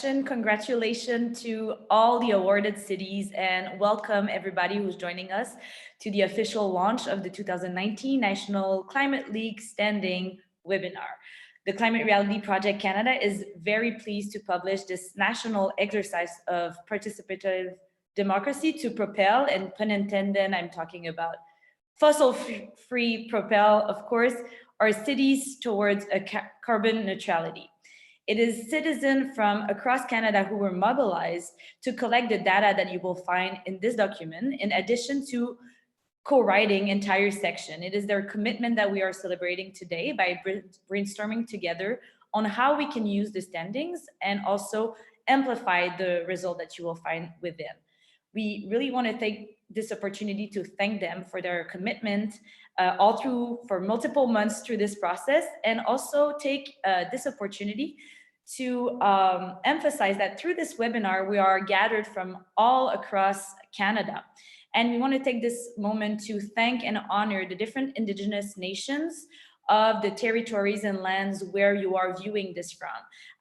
Congratulations to all the awarded cities and welcome everybody who's joining us to the official launch of the 2019 National Climate League Standing webinar. The Climate Reality Project Canada is very pleased to publish this national exercise of participative democracy to propel, and pun intended, I'm talking about fossil-free propel, of course, our cities towards a carbon neutrality. It is citizens from across Canada who were mobilized to collect the data that you will find in this document, in addition to co-writing entire section. It is their commitment that we are celebrating today by brainstorming together on how we can use the standings and also amplify the result that you will find within. We really want to take this opportunity to thank them for their commitment for multiple months through this process, and also take this opportunity to emphasize that through this webinar, we are gathered from all across Canada. And we want to take this moment to thank and honor the different Indigenous nations of the territories and lands where you are viewing this from,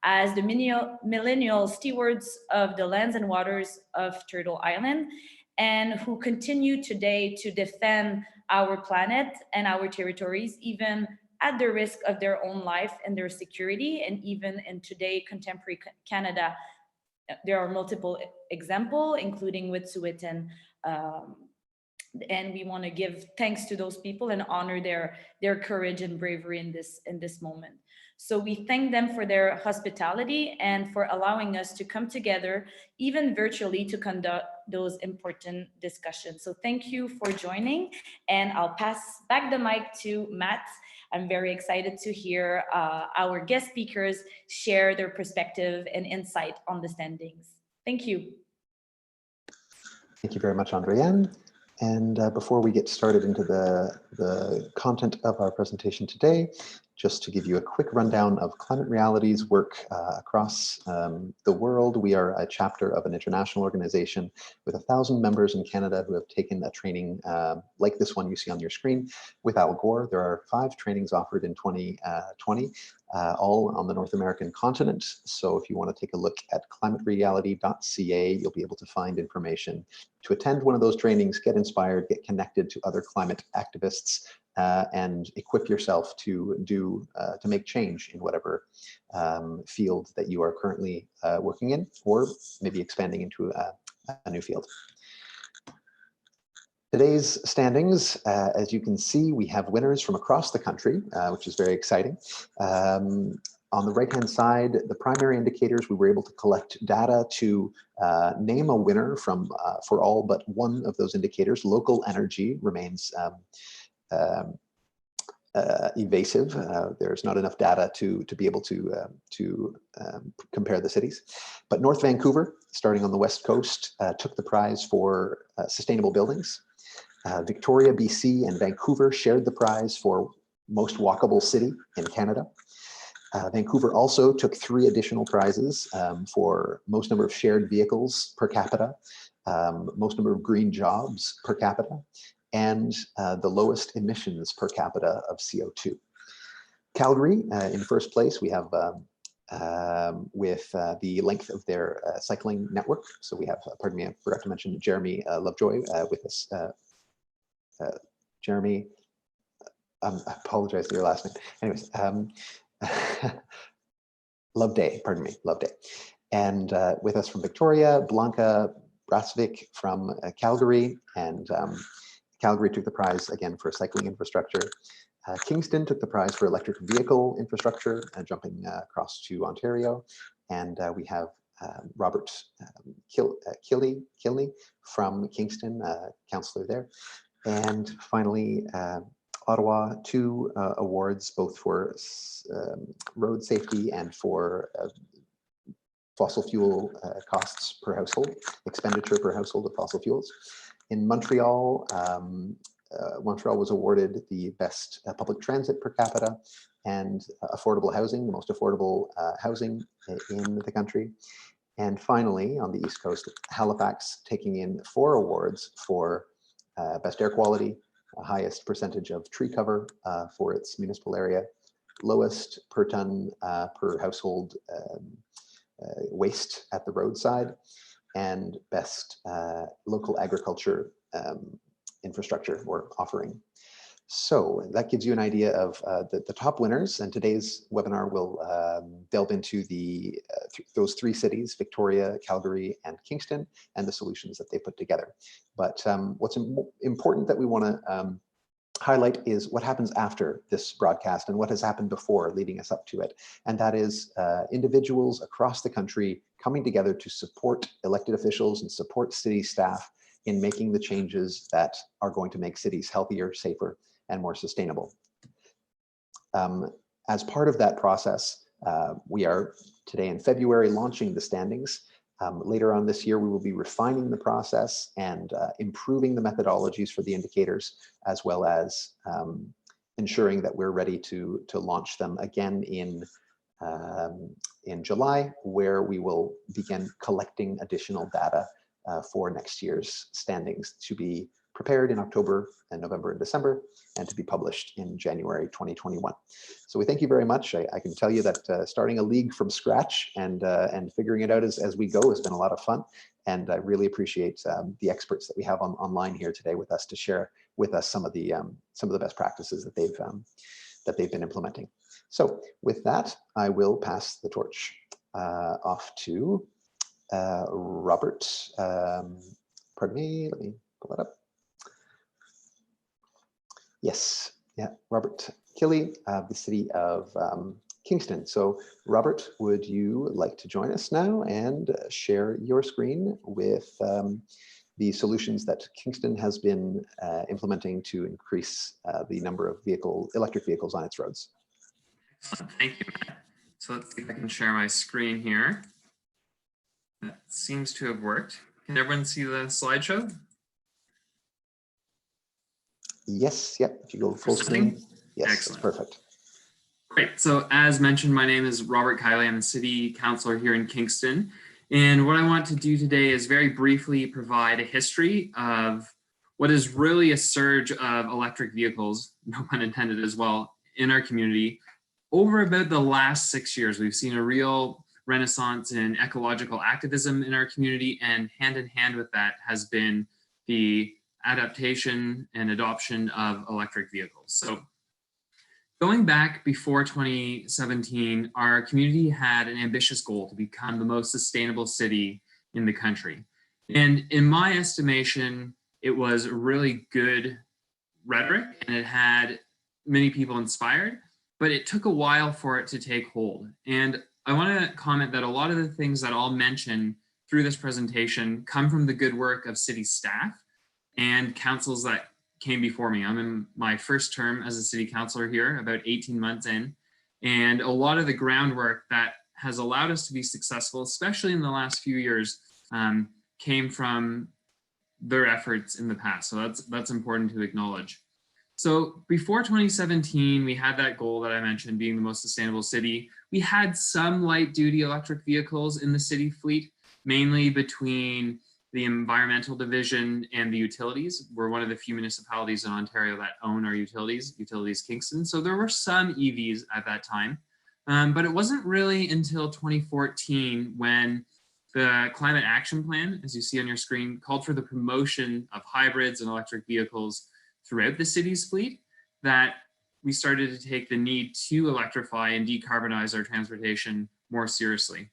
as the millennial stewards of the lands and waters of Turtle Island, and who continue today to defend our planet and our territories, even at the risk of their own life and their security. And even in today contemporary Canada, there are multiple examples, including Wet'suwet'en, and we want to give thanks to those people and honor their courage and bravery in this moment. So we thank them for their hospitality and for allowing us to come together, even virtually, to conduct those important discussions. So thank you for joining, and I'll pass back the mic to Matt. I'm very excited to hear our guest speakers share their perspective and insight on the standings. Thank you. Thank you very much, Andrienne. And before we get started into the content of our presentation today, just to give you a quick rundown of Climate Reality's work across the world. We are a chapter of an international organization with 1,000 members in Canada who have taken a training like this one you see on your screen with Al Gore. There are 5 trainings offered in 2020, all on the North American continent. So if you want to take a look at climatereality.ca, you'll be able to find information to attend one of those trainings, get inspired, get connected to other climate activists, and equip yourself to make change in whatever field that you are currently working in, or maybe expanding into a new field. Today's standings, as you can see, we have winners from across the country, which is very exciting. On the right-hand side, the primary indicators, we were able to collect data to name a winner for all but one of those indicators. Local energy remains evasive. There's not enough data to be able to compare the cities. But North Vancouver, starting on the West Coast, took the prize for sustainable buildings. Victoria, BC, and Vancouver shared the prize for most walkable city in Canada. Vancouver also took 3 additional prizes for most number of shared vehicles per capita, most number of green jobs per capita, and the lowest emissions per capita of CO2. Calgary, in first place, we have with the length of their cycling network. So we have, pardon me, I forgot to mention Jeremy Lovejoy with us. Jeremy, I apologize for your last name. Anyways, Loveday, pardon me, Loveday. And with us from Victoria, Blanka, Bracic from Calgary, and Calgary took the prize again for cycling infrastructure. Kingston took the prize for electric vehicle infrastructure, jumping across to Ontario. And we have Robert Kilney from Kingston, councillor there. And finally, Ottawa, 2 awards, both for road safety and for fossil fuel costs per household, expenditure per household of fossil fuels. In Montreal, Montreal was awarded the best public transit per capita and affordable housing, the most affordable housing in the country. And finally, on the East Coast, Halifax taking in 4 awards for best air quality, highest percentage of tree cover for its municipal area, lowest per ton per household waste at the roadside, and best local agriculture infrastructure or offering. So that gives you an idea of the top winners, and today's webinar will delve into those three cities, Victoria, Calgary, and Kingston, and the solutions that they put together. But what's important that we want to highlight is what happens after this broadcast and what has happened before leading us up to it. And that is individuals across the country coming together to support elected officials and support city staff in making the changes that are going to make cities healthier, safer, and more sustainable. As part of that process, we are today in February launching the standings. Later on this year, we will be refining the process and improving the methodologies for the indicators, as well as ensuring that we're ready to launch them again in July, where we will begin collecting additional data for next year's standings to be prepared in October and November and December, and to be published in January 2021. So we thank you very much. I can tell you that starting a league from scratch and figuring it out as we go has been a lot of fun. And I really appreciate the experts that we have online here today with us to share with us some of the best practices that they've been implementing. So with that, I will pass the torch off to Robert. Pardon me, let me pull that up. Yes, yeah, Robert Killey of the City of Kingston. So Robert, would you like to join us now and share your screen with the solutions that Kingston has been implementing to increase the number of electric vehicles on its roads? Excellent, thank you, Matt. So let's see if I can share my screen here. That seems to have worked. Can everyone see the slideshow? Yes, yep, if you go full screen. Yes, excellent. That's perfect. Great, so as mentioned, my name is Robert Kiley. I'm a city councillor here in Kingston. And what I want to do today is very briefly provide a history of what is really a surge of electric vehicles, no pun intended as well, in our community. Over about the last 6 years, we've seen a real renaissance in ecological activism in our community, and hand in hand with that has been the adaptation and adoption of electric vehicles. So going back before 2017, our community had an ambitious goal to become the most sustainable city in the country. And in my estimation, it was really good rhetoric and it had many people inspired, but it took a while for it to take hold. And I want to comment that a lot of the things that I'll mention through this presentation come from the good work of city staff and councils that came before me. I'm in my first term as a city councillor here, about 18 months in, and a lot of the groundwork that has allowed us to be successful, especially in the last few years, came from their efforts in the past. So that's important to acknowledge. So before 2017, we had that goal that I mentioned, being the most sustainable city. We had some light duty electric vehicles in the city fleet, mainly between the environmental division and the utilities. We're one of the few municipalities in Ontario that own our utilities Kingston. So there were some EVs at that time, but it wasn't really until 2014 when the Climate Action Plan, as you see on your screen, called for the promotion of hybrids and electric vehicles throughout the city's fleet, that we started to take the need to electrify and decarbonize our transportation more seriously.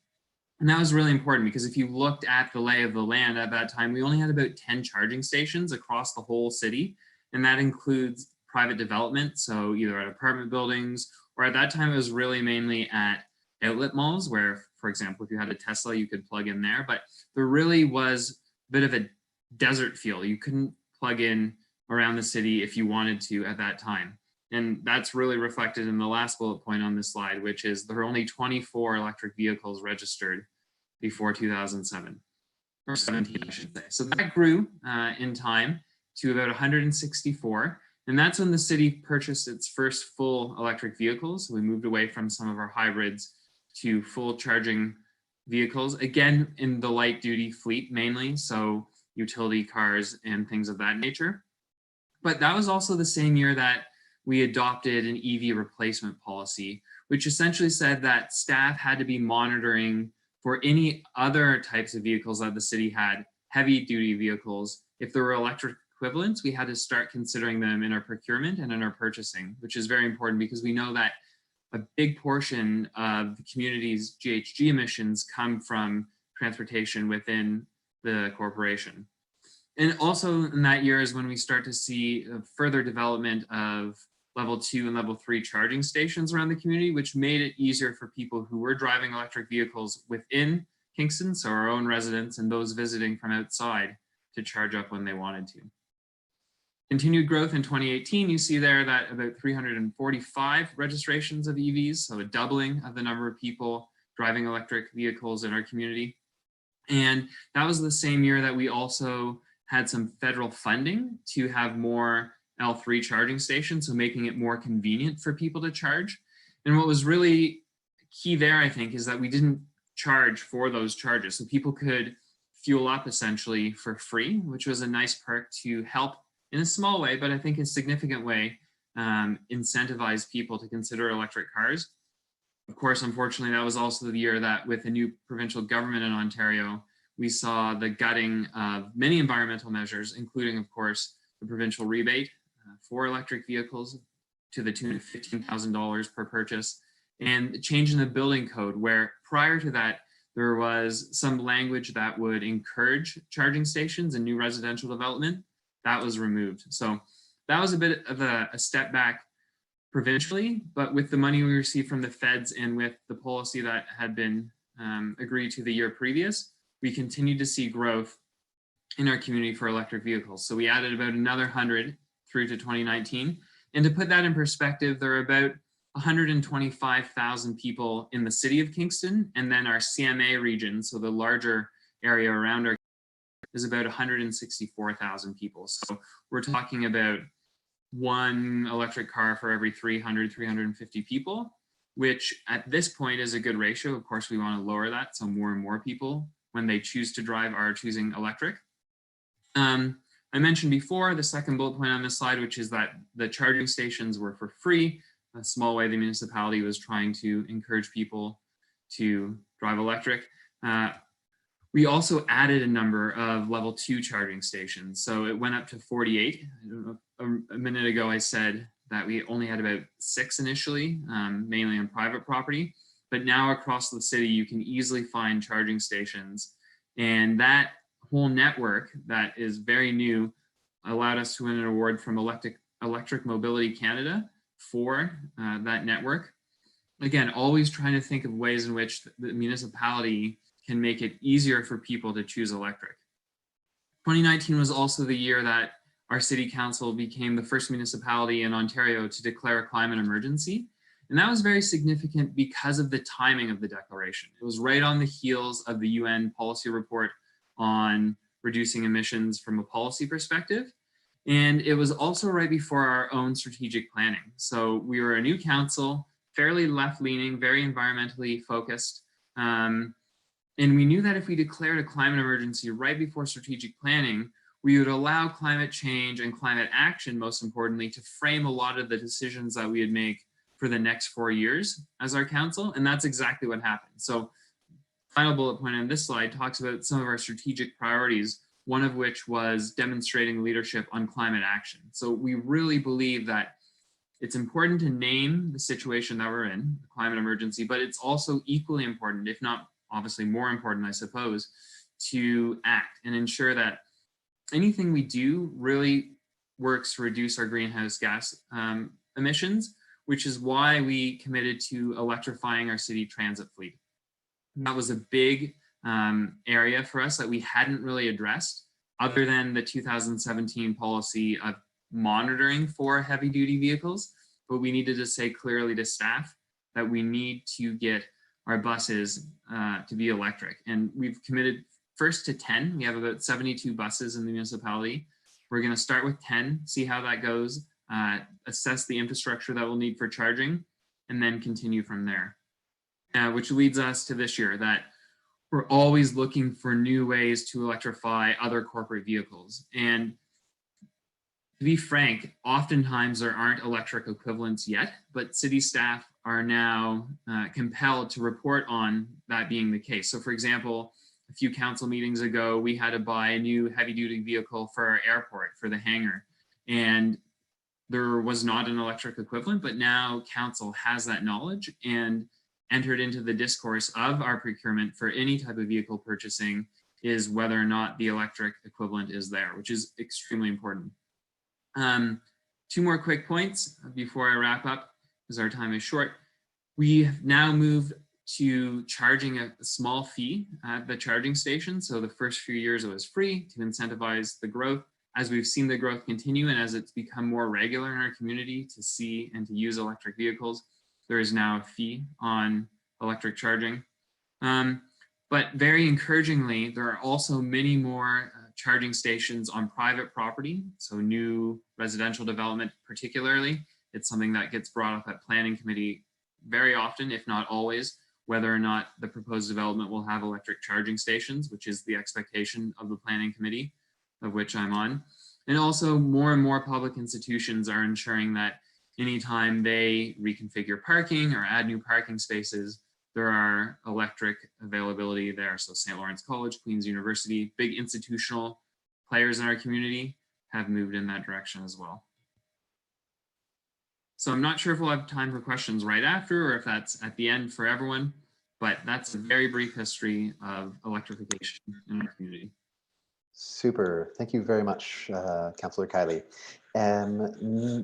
And that was really important because if you looked at the lay of the land at that time, we only had about 10 charging stations across the whole city. And that includes private development, so either at apartment buildings, or at that time it was really mainly at outlet malls where, for example, if you had a Tesla, you could plug in there. But there really was a bit of a desert feel. You couldn't plug in around the city if you wanted to at that time. And that's really reflected in the last bullet point on this slide, which is there are only 24 electric vehicles registered before 2007, or 17, I should say. So that grew in time to about 164. And that's when the city purchased its first full electric vehicles. We moved away from some of our hybrids to full charging vehicles, again, in the light duty fleet mainly, so utility cars and things of that nature. But that was also the same year that we adopted an EV replacement policy, which essentially said that staff had to be monitoring For any other types of vehicles that the city had, heavy duty vehicles, if there were electric equivalents, we had to start considering them in our procurement and in our purchasing, which is very important because we know that a big portion of the community's GHG emissions come from transportation within the corporation. And also in that year is when we start to see further development of level 2 and level 3 charging stations around the community, which made it easier for people who were driving electric vehicles within Kingston, so our own residents and those visiting from outside, to charge up when they wanted to. Continued growth in 2018, you see there that about 345 registrations of EVs, so a doubling of the number of people driving electric vehicles in our community. And that was the same year that we also had some federal funding to have more L3 charging stations, so making it more convenient for people to charge. And what was really key there, I think, is that we didn't charge for those charges. So people could fuel up essentially for free, which was a nice perk to help in a small way, but I think in a significant way, incentivize people to consider electric cars. Of course, unfortunately, that was also the year that with the new provincial government in Ontario, we saw the gutting of many environmental measures, including, of course, the provincial rebate for electric vehicles to the tune of $15,000 per purchase, and the change in the building code, where prior to that, there was some language that would encourage charging stations in new residential development. That was removed. So that was a bit of a step back provincially, but with the money we received from the feds and with the policy that had been agreed to the year previous, we continued to see growth in our community for electric vehicles. So we added about another 100 through to 2019. And to put that in perspective, there are about 125,000 people in the city of Kingston, and then our CMA region, so the larger area around our, is about 164,000 people. So we're talking about one electric car for every 300, 350 people, which at this point is a good ratio. Of course, we want to lower that, so more and more people, when they choose to drive, are choosing electric. I mentioned before the second bullet point on this slide, which is that the charging stations were for free. A small way the municipality was trying to encourage people to drive electric. We also added a number of level 2 charging stations. So it went up to 48. I don't know, a minute ago I said that we only had about 6 initially, mainly on private property. But now across the city, you can easily find charging stations. And that whole network that is very new allowed us to win an award from Electric Mobility Canada for that network. Again, always trying to think of ways in which the municipality can make it easier for people to choose electric. 2019 was also the year that our city council became the first municipality in Ontario to declare a climate emergency. And that was very significant because of the timing of the declaration. It was right on the heels of the UN policy report on reducing emissions from a policy perspective. And it was also right before our own strategic planning. So we were a new council, fairly left-leaning, very environmentally focused. And we knew that if we declared a climate emergency right before strategic planning, we would allow climate change and climate action, most importantly, to frame a lot of the decisions that we would make for the next 4 years as our council. And that's exactly what happened. So final bullet point on this slide talks about some of our strategic priorities, one of which was demonstrating leadership on climate action. So we really believe that it's important to name the situation that we're in, the climate emergency, but it's also equally important, if not obviously more important, I suppose, to act and ensure that anything we do really works to reduce our greenhouse gas emissions, which is why we committed to electrifying our city transit fleet. And that was a big area for us that we hadn't really addressed, other than the 2017 policy of monitoring for heavy duty vehicles. But we needed to say clearly to staff that we need to get our buses to be electric. And we've committed first to 10. We have about 72 buses in the municipality. We're going to start with 10, see how that goes, assess the infrastructure that we'll need for charging, and then continue from there. Which leads us to this year, that we're always looking for new ways to electrify other corporate vehicles. And to be frank, oftentimes there aren't electric equivalents yet, but city staff are now compelled to report on that being the case. So for example, a few council meetings ago, we had to buy a new heavy duty vehicle for our airport, for the hangar. And there was not an electric equivalent, but now council has that knowledge and entered into the discourse of our procurement for any type of vehicle purchasing is whether or not the electric equivalent is there, which is extremely important. Two more quick points before I wrap up, because our time is short. We have now moved to charging a small fee at the charging station. So the first few years it was free to incentivize the growth. As we've seen the growth continue and as it's become more regular in our community to see and to use electric vehicles, there is now a fee on electric charging. But very encouragingly, there are also many more charging stations on private property. So new residential development particularly, it's something that gets brought up at planning committee very often, if not always, whether or not the proposed development will have electric charging stations, which is the expectation of the planning committee, of which I'm on. And also more and more public institutions are ensuring that anytime they reconfigure parking or add new parking spaces, there are electric availability there. So St. Lawrence College, Queen's University, big institutional players in our community have moved in that direction as well. So I'm not sure if we'll have time for questions right after or if that's at the end for everyone, but that's a very brief history of electrification in our community. Super. Thank you very much, Councillor Kiley.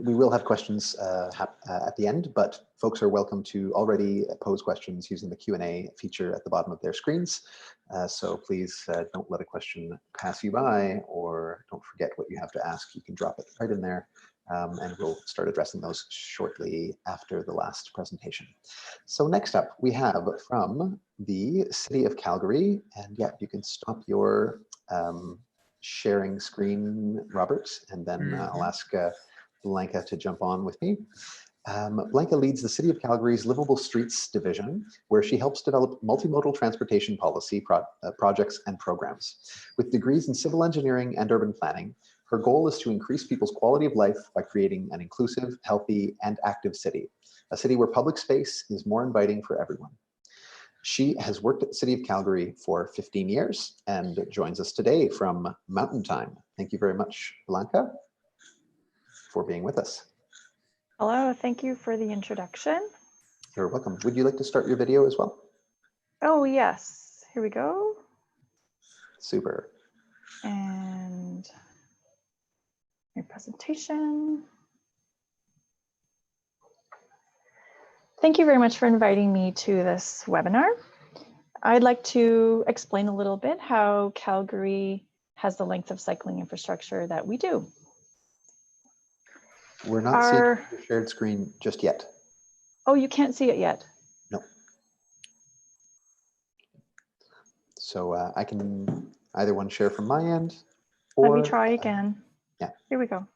We will have questions at the end, but folks are welcome to already pose questions using the Q&A feature at the bottom of their screens. So please don't let a question pass you by, or don't forget what you have to ask. You can drop it right in there, and we'll start addressing those shortly after the last presentation. So next up, we have from the City of Calgary, and yeah, you can stop your sharing screen, Robert, and then I'll ask Blanka to jump on with me. Blanka leads the City of Calgary's Livable Streets division, where she helps develop multimodal transportation policy projects and programs. With degrees in civil engineering and urban planning, her goal is to increase people's quality of life by creating an inclusive, healthy, and active city, a city where public space is more inviting for everyone. She has worked at the City of Calgary for 15 years and joins us today from Mountain Time. Thank you very much, Blanka, for being with us. Hello, thank you for the introduction. You're welcome. Would you like to start your video as well? Oh, yes. Here we go. Super. And your presentation. Thank you very much for inviting me to this webinar. I'd like to explain a little bit how Calgary has the length of cycling infrastructure that we do. We're not seeing the shared screen just yet. Oh, you can't see it yet? No. So I can either one share from my end, or let me try again. Yeah. Here we go.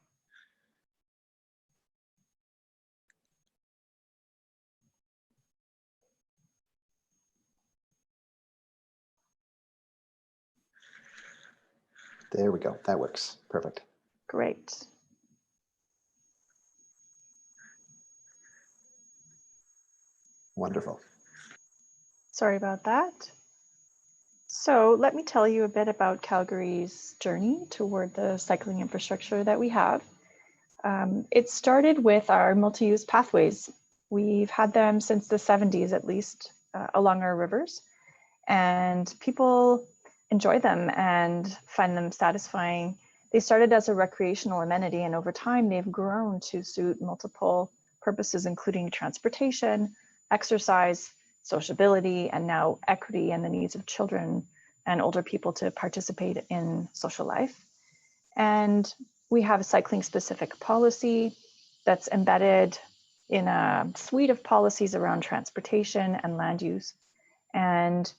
There we go. That works. Perfect. Great. Wonderful. Sorry about that. So let me tell you a bit about Calgary's journey toward the cycling infrastructure that we have. It started with our multi-use pathways. We've had them since the 70s, at least, along our rivers, and people enjoy them and find them satisfying. They started as a recreational amenity, and over time they've grown to suit multiple purposes, including transportation, exercise, sociability, and now equity and the needs of children and older people to participate in social life. And we have a cycling specific policy that's embedded in a suite of policies around transportation and land use. And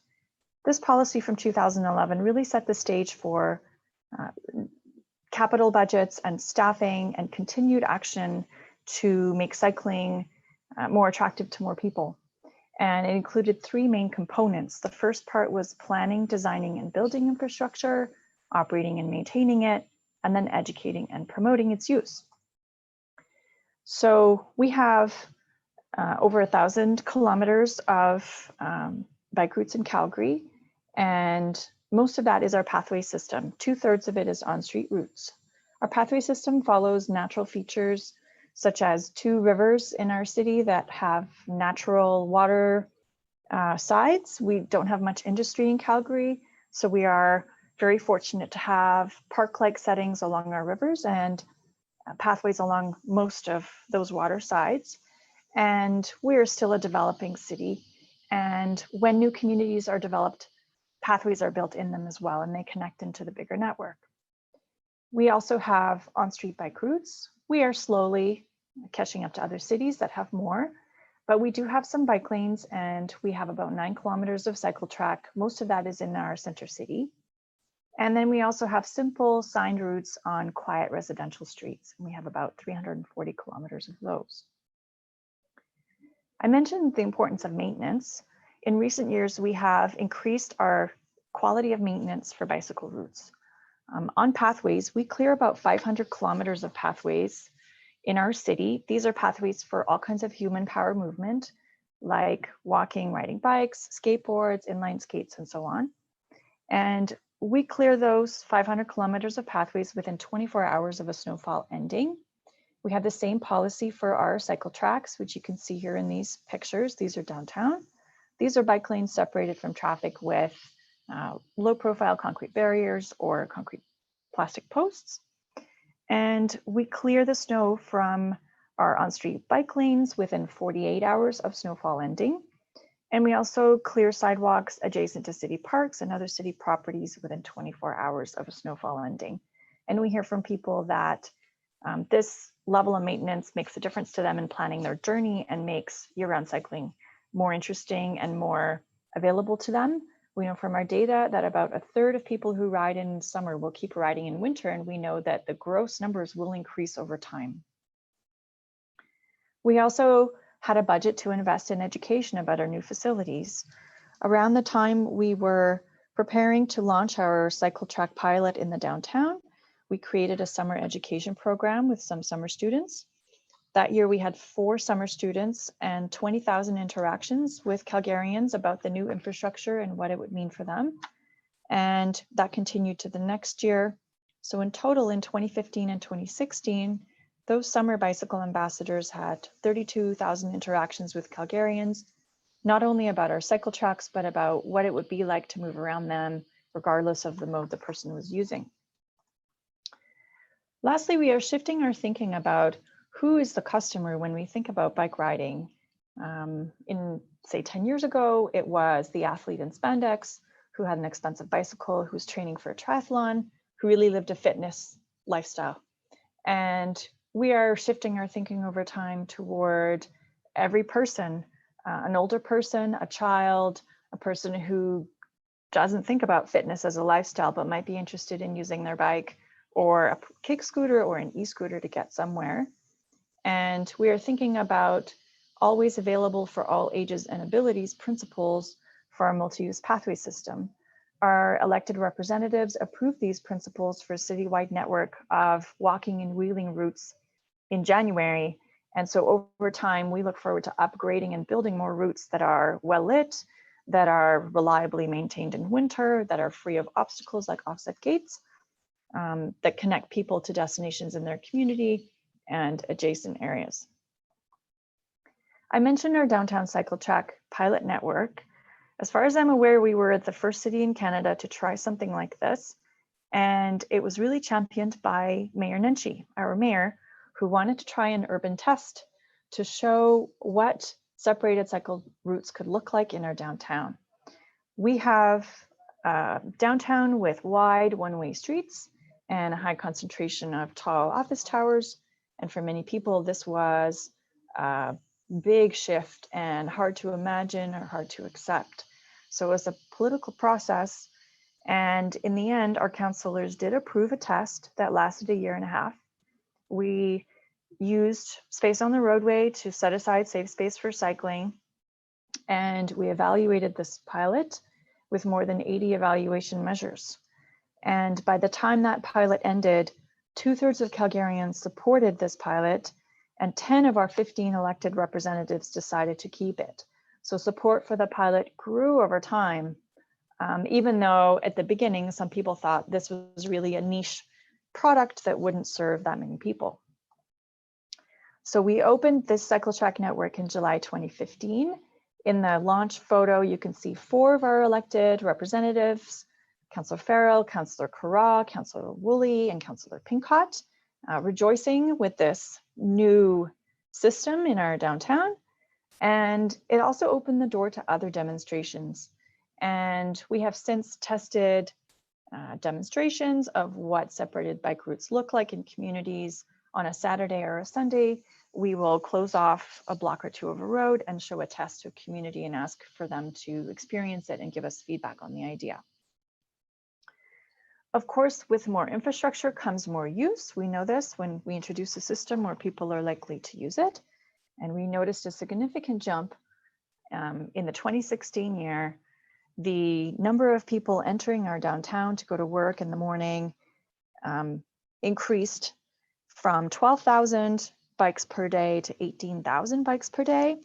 this policy from 2011 really set the stage for capital budgets and staffing and continued action to make cycling more attractive to more people. And it included three main components. The first part was planning, designing, and building infrastructure, operating and maintaining it, and then educating and promoting its use. So we have over 1,000 kilometers of bike routes in Calgary, and most of that is our pathway system. 2/3 of it is on-street routes. Our pathway system follows natural features such as 2 rivers in our city that have natural water sides. We don't have much industry in Calgary, so we are very fortunate to have park-like settings along our rivers and pathways along most of those water sides. And we're still a developing city. And when new communities are developed, pathways are built in them as well, and they connect into the bigger network. We also have on-street bike routes. We are slowly catching up to other cities that have more, but we do have some bike lanes, and we have about 9 kilometers of cycle track. Most of that is in our center city. And then we also have simple signed routes on quiet residential streets. And we have about 340 kilometers of those. I mentioned the importance of maintenance. In recent years, we have increased our quality of maintenance for bicycle routes. On pathways, we clear about 500 kilometers of pathways in our city. These are pathways for all kinds of human power movement, like walking, riding bikes, skateboards, inline skates, and so on. And we clear those 500 kilometers of pathways within 24 hours of a snowfall ending. We have the same policy for our cycle tracks, which you can see here in these pictures. These are downtown. These are bike lanes separated from traffic with low profile concrete barriers or concrete plastic posts. And we clear the snow from our on-street bike lanes within 48 hours of snowfall ending. And we also clear sidewalks adjacent to city parks and other city properties within 24 hours of a snowfall ending. And we hear from people that this level of maintenance makes a difference to them in planning their journey and makes year-round cycling more interesting and more available to them. We know from our data that about 1/3 of people who ride in summer will keep riding in winter, and we know that the gross numbers will increase over time. We also had a budget to invest in education about our new facilities. Around the time we were preparing to launch our cycle track pilot in the downtown, we created a summer education program with some summer students. That year we had 4 summer students and 20,000 interactions with Calgarians about the new infrastructure and what it would mean for them. And that continued to the next year. So in total in 2015 and 2016, those summer bicycle ambassadors had 32,000 interactions with Calgarians, not only about our cycle tracks, but about what it would be like to move around them, regardless of the mode the person was using. Lastly, we are shifting our thinking about who is the customer when we think about bike riding. In say 10 years ago, it was the athlete in spandex who had an expensive bicycle, who was training for a triathlon, who really lived a fitness lifestyle. And we are shifting our thinking over time toward every person, an older person, a child, a person who doesn't think about fitness as a lifestyle, but might be interested in using their bike or a kick scooter or an e-scooter to get somewhere. And we are thinking about always available for all ages and abilities principles for our multi-use pathway system. Our elected representatives approved these principles for a citywide network of walking and wheeling routes in January. And so over time, we look forward to upgrading and building more routes that are well lit, that are reliably maintained in winter, that are free of obstacles like offset gates, that connect people to destinations in their community and adjacent areas. I mentioned our downtown cycle track pilot network. As far as I'm aware, we were the first city in Canada to try something like this. And it was really championed by Mayor Nenshi, our mayor, who wanted to try an urban test to show what separated cycle routes could look like in our downtown. We have downtown with wide one-way streets and a high concentration of tall office towers. And for many people, this was a big shift and hard to imagine or hard to accept. So it was a political process. And in the end, our councillors did approve a test that lasted 1.5 years. We used space on the roadway to set aside safe space for cycling. And we evaluated this pilot with more than 80 evaluation measures. And by the time that pilot ended, 2/3 of Calgarians supported this pilot and 10 of our 15 elected representatives decided to keep it. So support for the pilot grew over time, even though at the beginning, some people thought this was really a niche product that wouldn't serve that many people. So we opened this cycle track network in July 2015. In the launch photo, you can see 4 of our elected representatives, Councillor Farrell, Councillor Carra, Councillor Woolley, and Councillor Pincott, rejoicing with this new system in our downtown. And it also opened the door to other demonstrations. And we have since tested demonstrations of what separated bike routes look like in communities on a Saturday or a Sunday. We will close off a block or 2 of a road and show a test to a community and ask for them to experience it and give us feedback on the idea. Of course, with more infrastructure comes more use. We know this. When we introduce a system, more people are likely to use it. And we noticed a significant jump in the 2016 year. The number of people entering our downtown to go to work in the morning increased from 12,000 bikes per day to 18,000 bikes per day.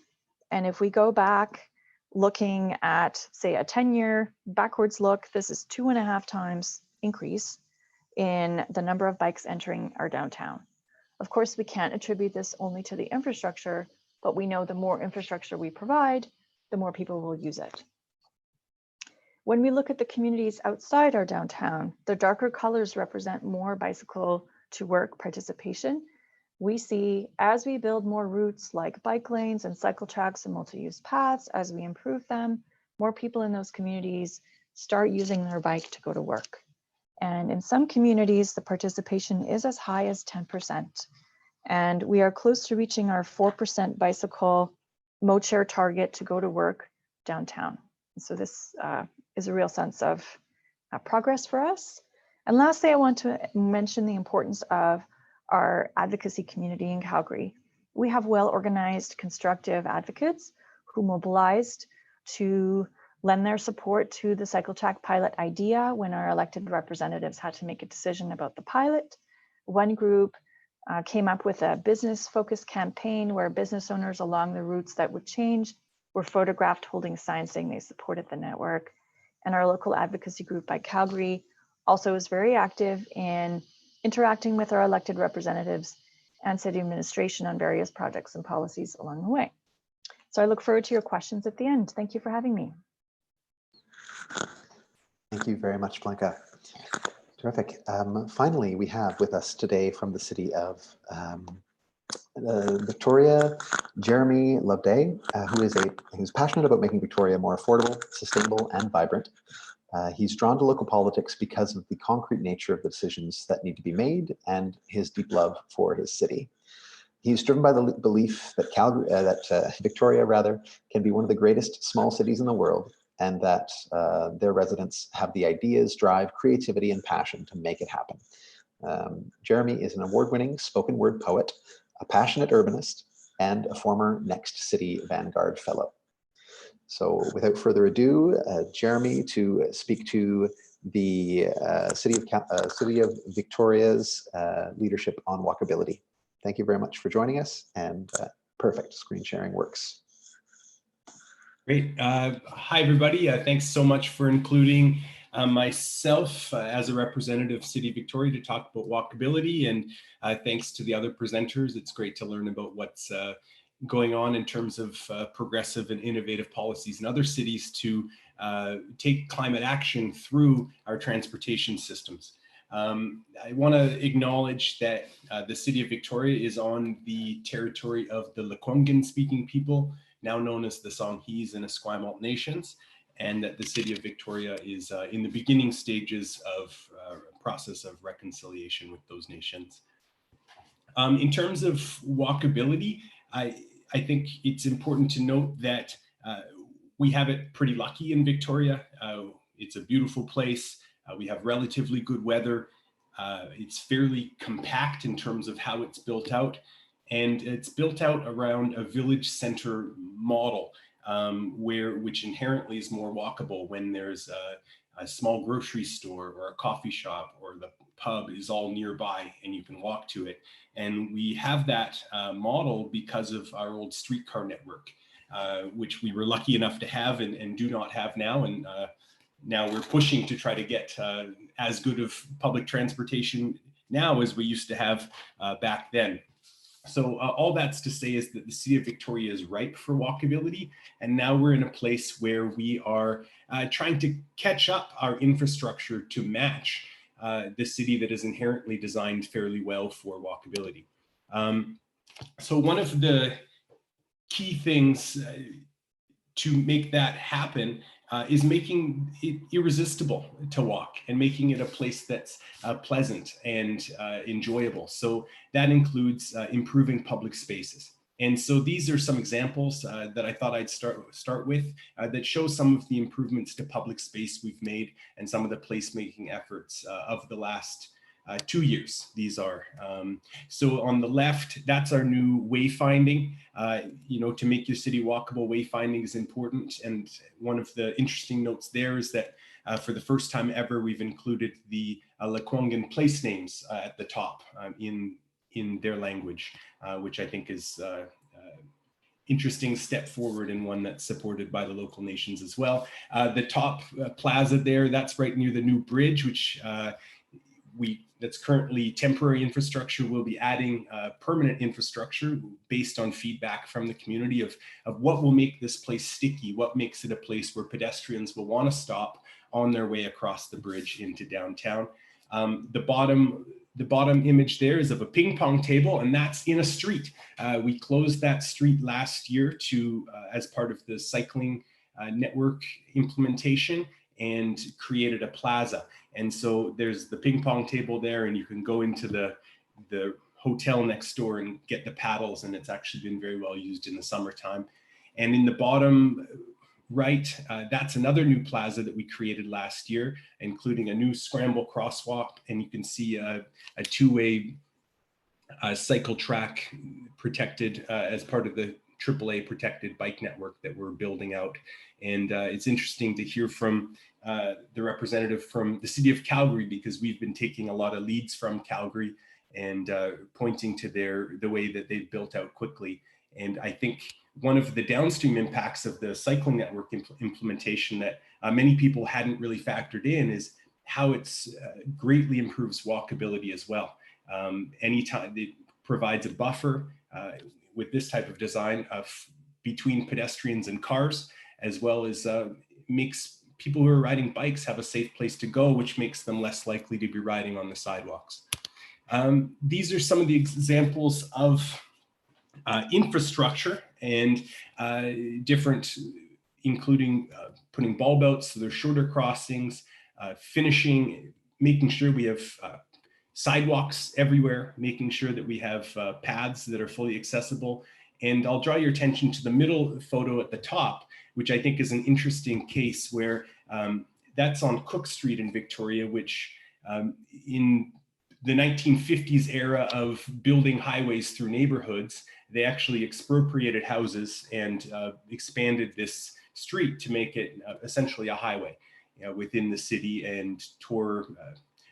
And if we go back looking at, say, a 10-year backwards look, this is 2.5 times increase in the number of bikes entering our downtown. Of course, we can't attribute this only to the infrastructure, but we know the more infrastructure we provide, the more people will use it. When we look at the communities outside our downtown, the darker colors represent more bicycle to work participation. We see as we build more routes like bike lanes and cycle tracks and multi-use paths, as we improve them, more people in those communities start using their bike to go to work. And in some communities, the participation is as high as 10%. And we are close to reaching our 4% bicycle mode share target to go to work downtown. So this is a real sense of progress for us. And lastly, I want to mention the importance of our advocacy community in Calgary. We have well-organized, constructive advocates who mobilized to lend their support to the cycle track pilot idea when our elected representatives had to make a decision about the pilot. One group came up with a business-focused campaign where business owners along the routes that would change were photographed holding signs saying they supported the network. And our local advocacy group by Calgary also is very active in interacting with our elected representatives and city administration on various projects and policies along the way. So I look forward to your questions at the end. Thank you for having me. Thank you very much, Blanka. Terrific. Finally, we have with us today from the city of Victoria, Jeremy Loveday, who's passionate about making Victoria more affordable, sustainable, and vibrant. He's drawn to local politics because of the concrete nature of the decisions that need to be made and his deep love for his city. He's driven by the belief that Victoria can be one of the greatest small cities in the world, and that their residents have the ideas, drive, creativity, and passion to make it happen. Jeremy is an award-winning spoken word poet, a passionate urbanist, and a former Next City Vanguard Fellow. So without further ado, Jeremy to speak to the City of Victoria's leadership on walkability. Thank you very much for joining us, and perfect, screen sharing works. Great. Hi, everybody. Thanks so much for including myself as a representative of City of Victoria to talk about walkability, and thanks to the other presenters. It's great to learn about what's going on in terms of progressive and innovative policies in other cities to take climate action through our transportation systems. I want to acknowledge that the City of Victoria is on the territory of the Lekwungen speaking people, now known as the Songhees and Esquimalt nations, and that the City of Victoria is in the beginning stages of a process of reconciliation with those nations. In terms of walkability, I think it's important to note that we have it pretty lucky in Victoria. It's a beautiful place. We have relatively good weather. It's fairly compact in terms of how it's built out. And it's built out around a village center model, which inherently is more walkable when there's a small grocery store or a coffee shop or the pub is all nearby and you can walk to it. And we have that model because of our old streetcar network, which we were lucky enough to have and do not have now. And now we're pushing to try to get as good of public transportation now as we used to have back then. So all that's to say is that the City of Victoria is ripe for walkability. And now we're in a place where we are trying to catch up our infrastructure to match the city that is inherently designed fairly well for walkability. So one of the key things to make that happen is making it irresistible to walk and making it a place that's pleasant and enjoyable. So that includes improving public spaces. And so these are some examples that I thought I'd start with that show some of the improvements to public space we've made and some of the placemaking efforts of the last 2 years. These are so on the left, that's our new wayfinding. You know, to make your city walkable, wayfinding is important. And one of the interesting notes there is that for the first time ever, we've included the Lekwungen place names at the top in their language, which I think is interesting step forward and one that's supported by the local nations as well. The top plaza there, that's right near the new bridge, which that's currently temporary infrastructure. We'll be adding permanent infrastructure based on feedback from the community of what will make this place sticky, what makes it a place where pedestrians will want to stop on their way across the bridge into downtown. The bottom image there is of a ping pong table, and that's in a street. We closed that street last year to as part of the cycling network implementation and created a plaza. And so there's the ping pong table there, and you can go into the hotel next door and get the paddles, and it's actually been very well used in the summertime. And in the bottom right, that's another new plaza that we created last year, including a new scramble crosswalk, and you can see a two-way cycle track protected as part of the AAA protected bike network that we're building out. And it's interesting to hear from the representative from the City of Calgary, because we've been taking a lot of leads from Calgary and pointing to the way that they've built out quickly. And I think one of the downstream impacts of the cycling network implementation that many people hadn't really factored in is how it's greatly improves walkability as well. Anytime it provides a buffer with this type of design between pedestrians and cars, as well as makes people who are riding bikes have a safe place to go, which makes them less likely to be riding on the sidewalks. These are some of the examples of infrastructure and different, including putting bulb outs so there's shorter crossings, finishing, making sure we have sidewalks everywhere, making sure that we have paths that are fully accessible. And I'll draw your attention to the middle photo at the top, which I think is an interesting case where that's on Cook Street in Victoria, which in the 1950s era of building highways through neighborhoods, they actually expropriated houses and expanded this street to make it essentially a highway within the city, and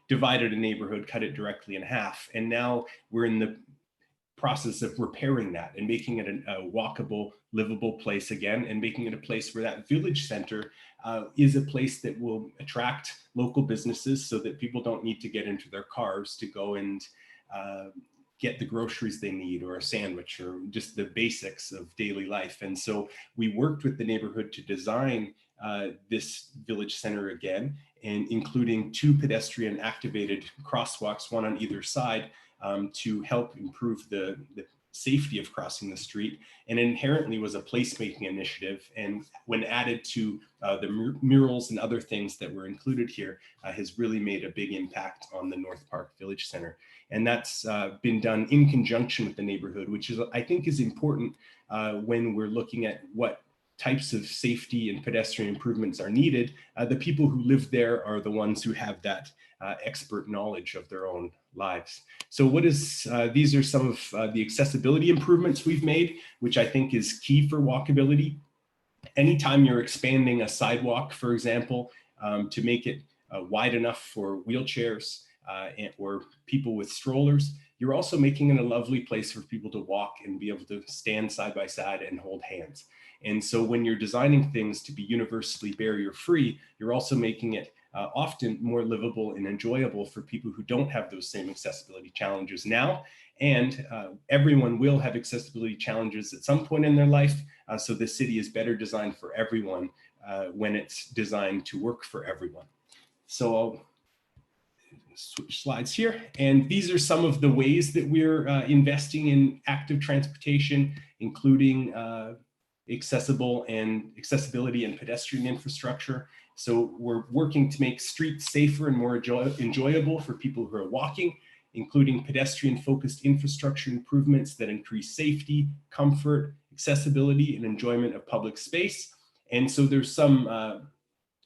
divided a neighborhood, cut it directly in half. And now we're in the process of repairing that and making it a walkable, livable place again, and making it a place where that village center is a place that will attract local businesses so that people don't need to get into their cars to go and get the groceries they need, or a sandwich, or just the basics of daily life. And so we worked with the neighborhood to design this village center again, and including 2 pedestrian activated crosswalks, one on either side, to help improve the safety of crossing the street. And inherently was a placemaking initiative. And when added to the murals and other things that were included here, has really made a big impact on the North Park Village Center. And that's been done in conjunction with the neighborhood, which is, I think, is important when we're looking at what types of safety and pedestrian improvements are needed. The people who live there are the ones who have that expert knowledge of their own lives. So these are some of the accessibility improvements we've made, which I think is key for walkability. Anytime you're expanding a sidewalk, for example, to make it wide enough for wheelchairs, or people with strollers, you're also making it a lovely place for people to walk and be able to stand side by side and hold hands. And so when you're designing things to be universally barrier-free, you're also making it often more livable and enjoyable for people who don't have those same accessibility challenges now. And everyone will have accessibility challenges at some point in their life. So the city is better designed for everyone when it's designed to work for everyone. So I'll switch slides here. And these are some of the ways that we're investing in active transportation, including accessibility and pedestrian infrastructure. So we're working to make streets safer and more enjoyable for people who are walking, including pedestrian-focused infrastructure improvements that increase safety, comfort, accessibility, and enjoyment of public space. And so there's some,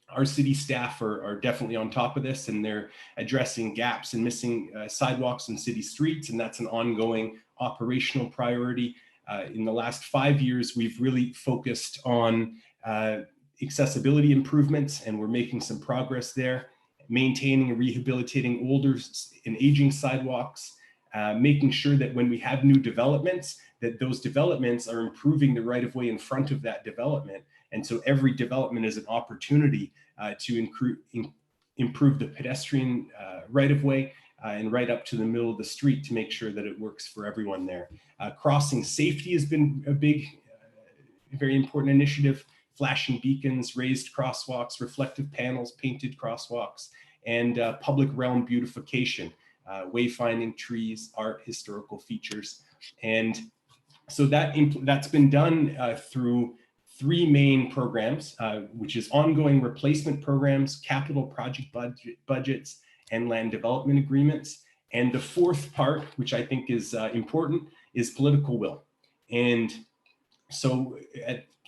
our city staff are definitely on top of this, and they're addressing gaps and missing sidewalks in city streets, and that's an ongoing operational priority. In the last 5 years, we've really focused on accessibility improvements, and we're making some progress there, maintaining and rehabilitating older and aging sidewalks, making sure that when we have new developments, that those developments are improving the right of way in front of that development. And so every development is an opportunity to improve the pedestrian right of way and right up to the middle of the street to make sure that it works for everyone there. Crossing safety has been a big, very important initiative. Flashing beacons, raised crosswalks, reflective panels, painted crosswalks, and public realm beautification, wayfinding trees, art, historical features. And so that's been done through 3 main programs, which is ongoing replacement programs, capital project budgets, and land development agreements. And the 4th part, which I think is important, is political will. And so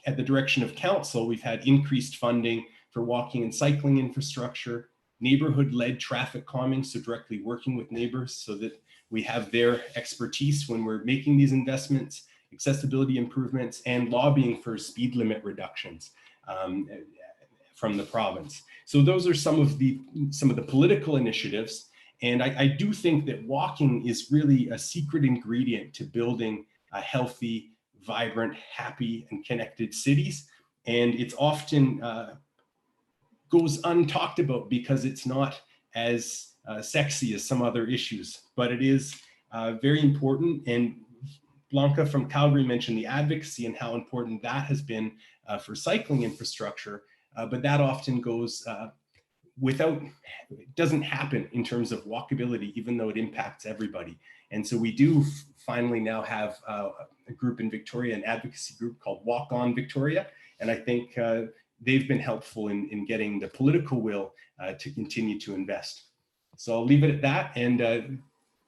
at the direction of council, we've had increased funding for walking and cycling infrastructure, neighborhood-led traffic calming, so directly working with neighbors so that we have their expertise when we're making these investments, accessibility improvements, and lobbying for speed limit reductions from the province. So those are some of the political initiatives. And I do think that walking is really a secret ingredient to building a healthy, vibrant, happy, and connected cities. And it's often goes untalked about because it's not as sexy as some other issues, but it is very important. And Blanka from Calgary mentioned the advocacy and how important that has been for cycling infrastructure, but that often goes it doesn't happen in terms of walkability, even though it impacts everybody. And so we do finally now have a group in Victoria, an advocacy group called Walk On Victoria. And I think they've been helpful in getting the political will to continue to invest. So I'll leave it at that. And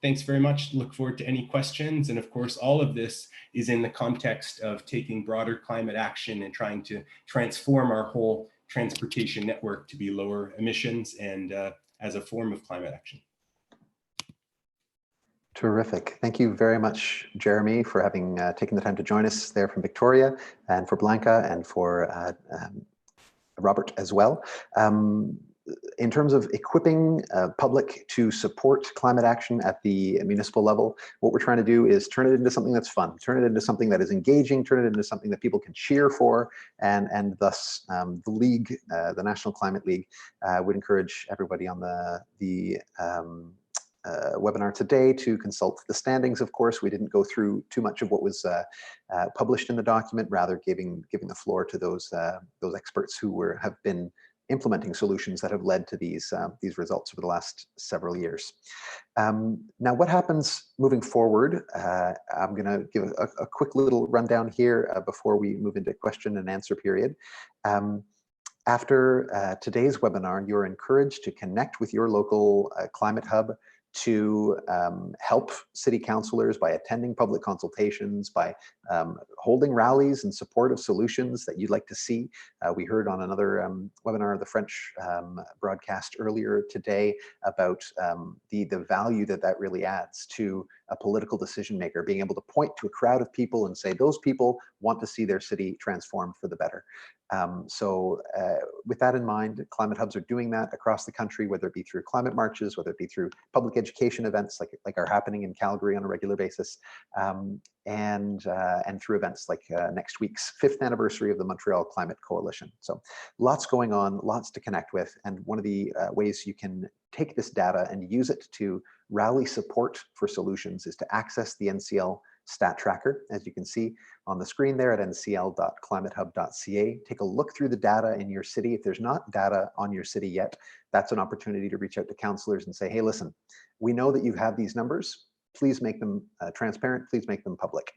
thanks very much. Look forward to any questions. And of course, all of this is in the context of taking broader climate action and trying to transform our whole transportation network to be lower emissions and as a form of climate action. Terrific. Thank you very much, Jeremy, for having taken the time to join us there from Victoria, and for Blanka, and for Robert as well. In terms of equipping public to support climate action at the municipal level, what we're trying to do is turn it into something that's fun, turn it into something that is engaging, turn it into something that people can cheer for, and thus the league, the National Climate League, would encourage everybody on the webinar today to consult the standings. Of course, we didn't go through too much of what was published in the document, rather giving the floor to those experts who have been implementing solutions that have led to these results over the last several years. Now, what happens moving forward? I'm going to give a quick little rundown here before we move into question and answer period. After today's webinar, you're encouraged to connect with your local climate hub to help city councillors by attending public consultations, by holding rallies in support of solutions that you'd like to see. We heard on another webinar, the French broadcast earlier today, about the value that really adds to a political decision maker, being able to point to a crowd of people and say, those people want to see their city transformed for the better. So with that in mind, climate hubs are doing that across the country, whether it be through climate marches, whether it be through public education events like are happening in Calgary on a regular basis, and through events like next week's 5th anniversary of the Montreal Climate Coalition. So lots going on, lots to connect with. And one of the ways you can take this data and use it to rally support for solutions is to access the NCL stat tracker, as you can see on the screen there at ncl.climatehub.ca. Take a look through the data in your city. If there's not data on your city yet, that's an opportunity to reach out to councillors and say, hey, listen, we know that you have these numbers. Please make them transparent. Please make them public.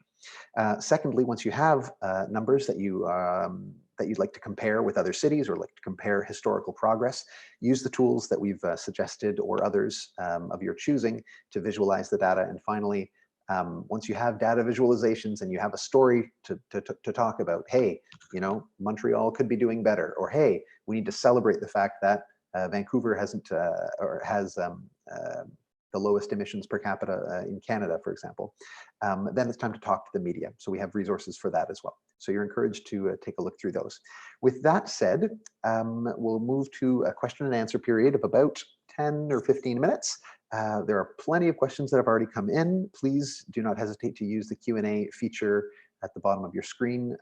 Secondly, once you have numbers that you'd like to compare with other cities or like to compare historical progress, use the tools that we've suggested or others of your choosing to visualize the data. And finally, once you have data visualizations and you have a story to talk about, hey, you know, Montreal could be doing better, or hey, we need to celebrate the fact that Vancouver hasn't or has the lowest emissions per capita in Canada, for example, then it's time to talk to the media. So we have resources for that as well. So you're encouraged to take a look through those. With that said, we'll move to a question and answer period of about 10 or 15 minutes. There are plenty of questions that have already come in. Please do not hesitate to use the Q&A feature at the bottom of your screen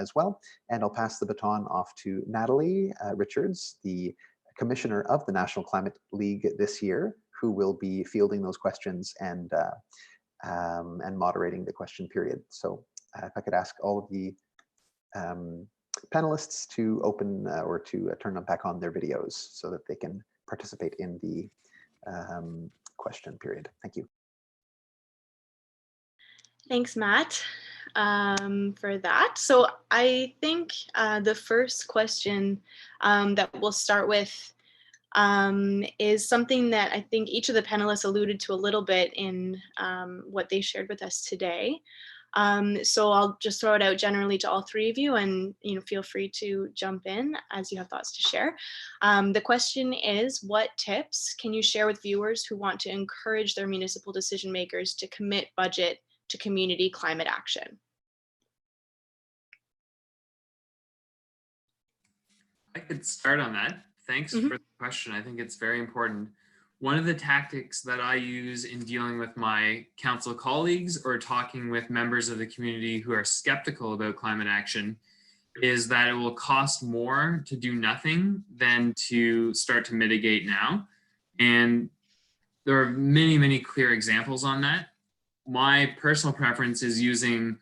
as well. And I'll pass the baton off to Natalie Richards, the Commissioner of the National Climate League this year, who will be fielding those questions and moderating the question period. So if I could ask all of the panelists to open or to turn them back on their videos so that they can participate in the question period. Thank you. Thanks, Matt, for that. So I think the first question that we'll start with is something that I think each of the panelists alluded to a little bit in what they shared with us today. So I'll just throw it out generally to all three of you, and feel free to jump in as you have thoughts to share. The question is, what tips can you share with viewers who want to encourage their municipal decision makers to commit budget to community climate action? I could start on that. Thanks for the question. I think it's very important. One of the tactics that I use in dealing with my council colleagues or talking with members of the community who are skeptical about climate action is that it will cost more to do nothing than to start to mitigate now. And there are many, many clear examples on that. My personal preference is using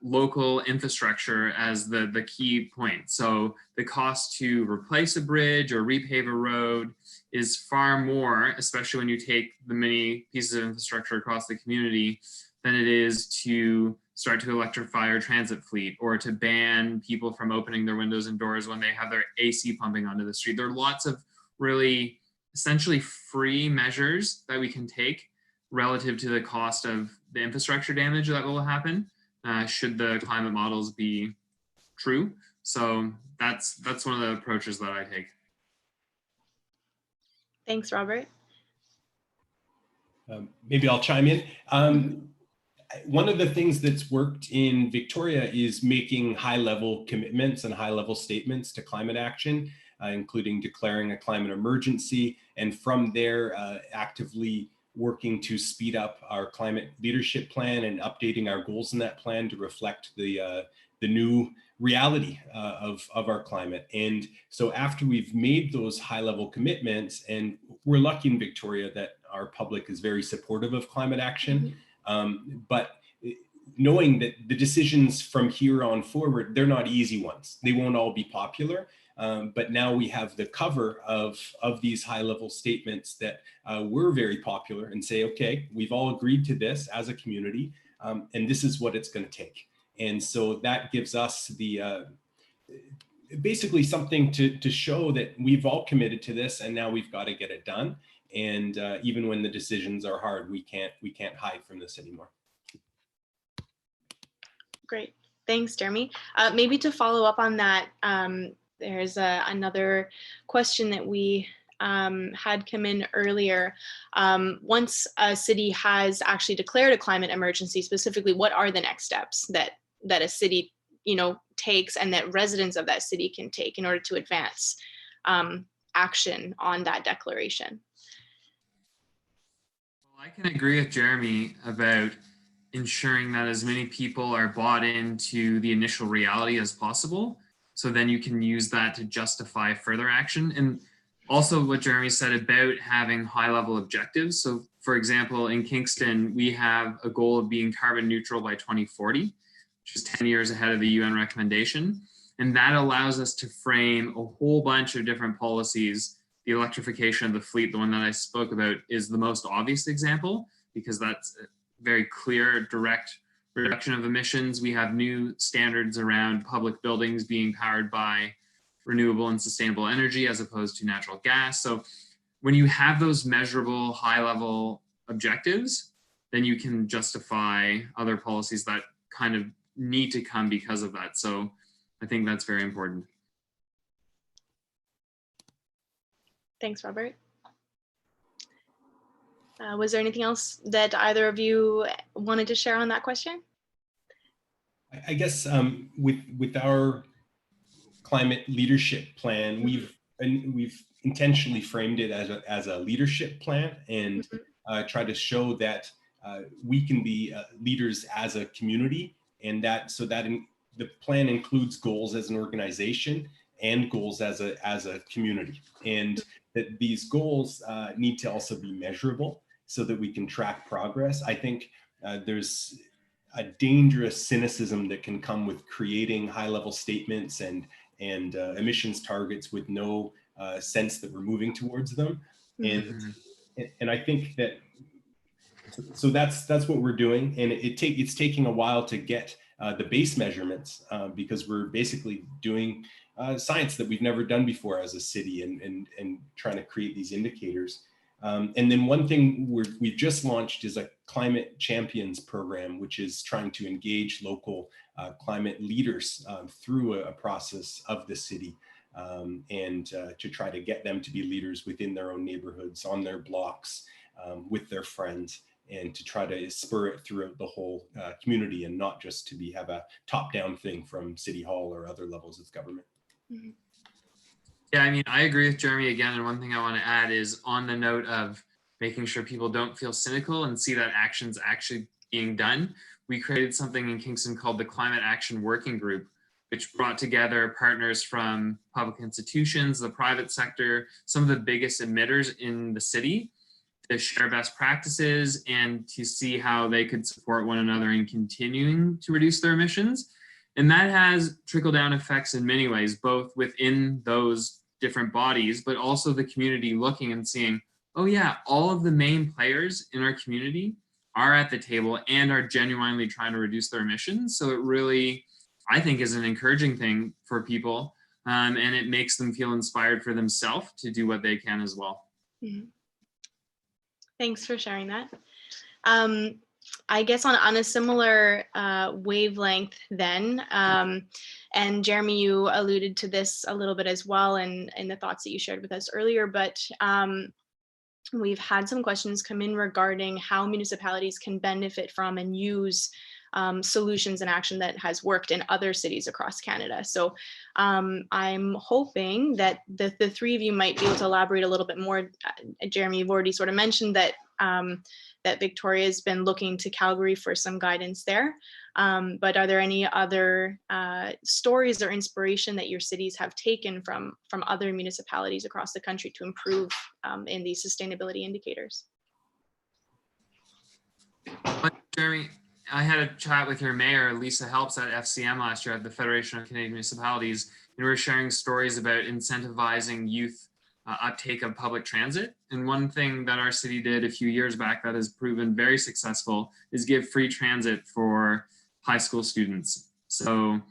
local infrastructure as the key point. So the cost to replace a bridge or repave a road is far more, especially when you take the many pieces of infrastructure across the community, than it is to start to electrify our transit fleet or to ban people from opening their windows and doors when they have their AC pumping onto the street. There are lots of really essentially free measures that we can take relative to the cost of the infrastructure damage that will happen should the climate models be true. So that's one of the approaches that I take. Thanks, Robert. Maybe I'll chime in. One of the things that's worked in Victoria is making high-level commitments and high-level statements to climate action, including declaring a climate emergency, and from there actively working to speed up our climate leadership plan and updating our goals in that plan to reflect the new reality of our climate. And so after we've made those high-level commitments, and we're lucky in Victoria that our public is very supportive of climate action, but knowing that the decisions from here on forward, they're not easy ones. They won't all be popular. But now we have the cover of these high-level statements that were very popular and say, okay, we've all agreed to this as a community, and this is what it's going to take. And so that gives us the basically something to show that we've all committed to this, and now we've got to get it done. And even when the decisions are hard, we can't hide from this anymore. Great, thanks, Jeremy. Maybe to follow up on that. There's another question that we had come in earlier. Once a city has actually declared a climate emergency, specifically, what are the next steps that that a city, takes and that residents of that city can take in order to advance action on that declaration. Well, I can agree with Jeremy about ensuring that as many people are bought into the initial reality as possible. So then you can use that to justify further action. And also what Jeremy said about having high level objectives. So for example, in Kingston, we have a goal of being carbon neutral by 2040, which is 10 years ahead of the UN recommendation. And that allows us to frame a whole bunch of different policies. The electrification of the fleet, the one that I spoke about, is the most obvious example because that's a very clear, direct reduction of emissions. We have new standards around public buildings being powered by renewable and sustainable energy as opposed to natural gas. So when you have those measurable high-level objectives, then you can justify other policies that kind of need to come because of that. So I think that's very important. Thanks, Robert. Was there anything else that either of you wanted to share on that question? I guess with our climate leadership plan, we've intentionally framed it as a leadership plan and try to show that we can be leaders as a community, and that the plan includes goals as an organization and goals as a community, and that these goals need to also be measurable so that we can track progress. I think there's a dangerous cynicism that can come with creating high-level statements and emissions targets with no sense that we're moving towards them. And I think that, so that's what we're doing. And it's taking a while to get the base measurements because we're basically doing science that we've never done before as a city and trying to create these indicators. And then one thing we've just launched is a climate champions program, which is trying to engage local climate leaders through a process of the city and to try to get them to be leaders within their own neighborhoods, on their blocks, with their friends, and to try to spur it throughout the whole community and not just to have a top-down thing from City Hall or other levels of government. Mm-hmm. Yeah, I mean, I agree with Jeremy again. And one thing I want to add is on the note of making sure people don't feel cynical and see that action's actually being done. We created something in Kingston called the Climate Action Working Group, which brought together partners from public institutions, the private sector, some of the biggest emitters in the city to share best practices and to see how they could support one another in continuing to reduce their emissions. And that has trickle-down effects in many ways, both within those different bodies, but also the community looking and seeing, oh yeah, all of the main players in our community are at the table and are genuinely trying to reduce their emissions. So it really, I think, is an encouraging thing for people, and it makes them feel inspired for themselves to do what they can as well. Mm-hmm. Thanks for sharing that. I guess on a similar wavelength then, and Jeremy, you alluded to this a little bit as well in the thoughts that you shared with us earlier, but we've had some questions come in regarding how municipalities can benefit from and use solutions and action that has worked in other cities across Canada. So I'm hoping that the three of you might be able to elaborate a little bit more. Jeremy, you've already sort of mentioned that that Victoria has been looking to Calgary for some guidance there. But are there any other stories or inspiration that your cities have taken from other municipalities across the country to improve in these sustainability indicators? Jeremy, I had a chat with your mayor, Lisa Helps, at FCM last year at the Federation of Canadian Municipalities, and we were sharing stories about incentivizing youth uptake of public transit. And one thing that our city did a few years back that has proven very successful is give free transit for high school students. So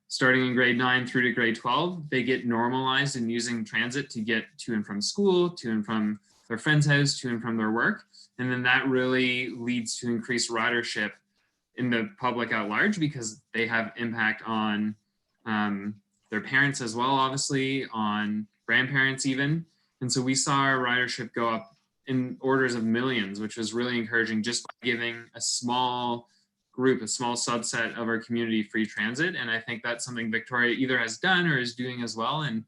starting in grade 9 through to grade 12, they get normalized in using transit to get to and from school, to and from their friend's house, to and from their work. And then that really leads to increased ridership in the public at large because they have impact on their parents as well, obviously, on grandparents even. And so we saw our ridership go up in orders of millions, which was really encouraging just by giving a small group, a small subset of our community, free transit. And I think that's something Victoria either has done or is doing as well. And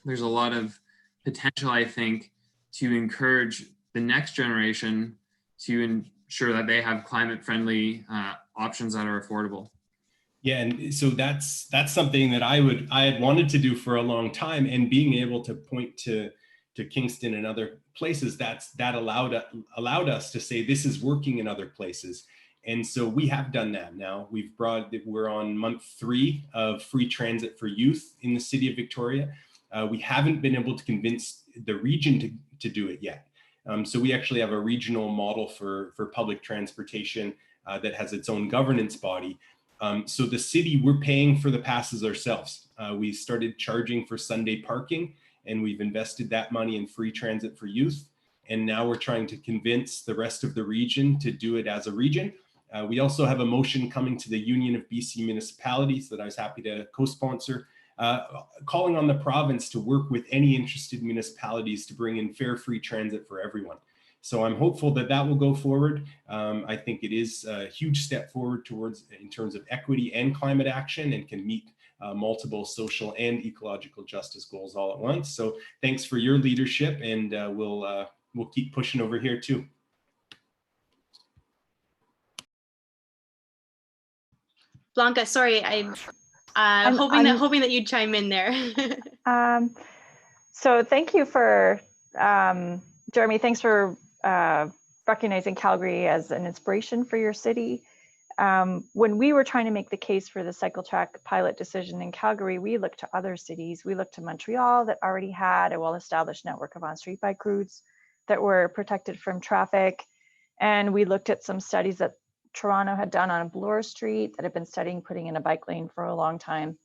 there's a lot of potential, I think, to encourage the next generation to ensure that they have climate friendly options that are affordable. Yeah, and so that's something that I had wanted to do for a long time, and being able to point to Kingston and other places, that allowed us to say this is working in other places. And so we have done that now. We're on month 3 of free transit for youth in the city of Victoria. We haven't been able to convince the region to do it yet. So we actually have a regional model for public transportation that has its own governance body. So the city, we're paying for the passes ourselves. We started charging for Sunday parking, and we've invested that money in free transit for youth. And now we're trying to convince the rest of the region to do it as a region. We also have a motion coming to the Union of BC Municipalities that I was happy to co-sponsor, calling on the province to work with any interested municipalities to bring in fair free transit for everyone. So I'm hopeful that that will go forward. I think it is a huge step forward in terms of equity and climate action, and can meet multiple social and ecological justice goals all at once. So thanks for your leadership, and we'll keep pushing over here too. Blanka, sorry, I'm hoping that you'd chime in there. So thank you for, Jeremy, thanks for recognizing Calgary as an inspiration for your city. When we were trying to make the case for the cycle track pilot decision in Calgary, we looked to other cities. We looked to Montreal, that already had a well-established network of on-street bike routes that were protected from traffic. And we looked at some studies that Toronto had done on Bloor Street that had been studying putting in a bike lane for a long time.